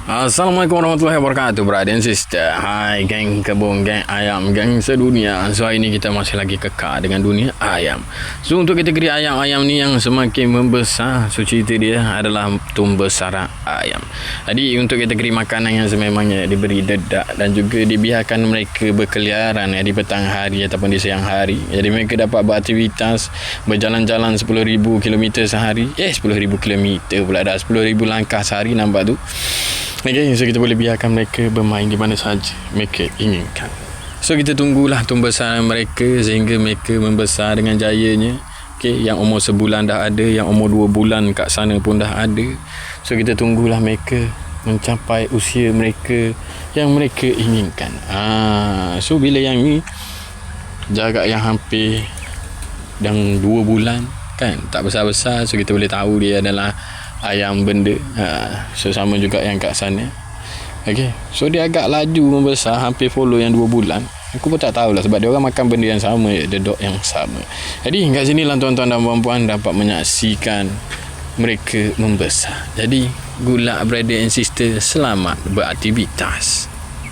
Assalamualaikum warahmatullahi wabarakatuh, brother and sister. Hai geng kebun, geng ayam, geng sedunia. So hari ni kita masih lagi kekal dengan dunia ayam. So untuk kategori ayam-ayam ni yang semakin membesar, so cerita dia adalah tumbuh sarang ayam. Jadi untuk kategori makanan yang sememangnya diberi dedak dan juga dibiarkan mereka berkeliaran di petang hari ataupun di siang hari. Jadi mereka dapat beraktivitas berjalan-jalan 10,000 km sehari. 10,000 km pula dah, 10,000 langkah sehari, nampak tu. Okay, so kita boleh biarkan mereka bermain di mana sahaja mereka inginkan. So kita tunggulah tumbesaran mereka sehingga mereka membesar dengan jayanya. Okay, yang umur sebulan dah ada, yang umur 2 bulan kat sana pun dah ada. So kita tunggulah mereka mencapai usia mereka yang mereka inginkan. So bila yang ni jarak yang hampir dan 2 bulan kan, tak besar-besar, so kita boleh tahu dia adalah ayam benda. So sama juga yang kat sana. Okay, so dia agak laju membesar, hampir follow yang 2 bulan. Aku pun tak tahulah sebab dia orang makan benda yang sama, dedok yang sama. Jadi kat sini lah tuan-tuan dan puan-puan dapat menyaksikan mereka membesar. Jadi good luck brother and sister, selamat beraktivitas.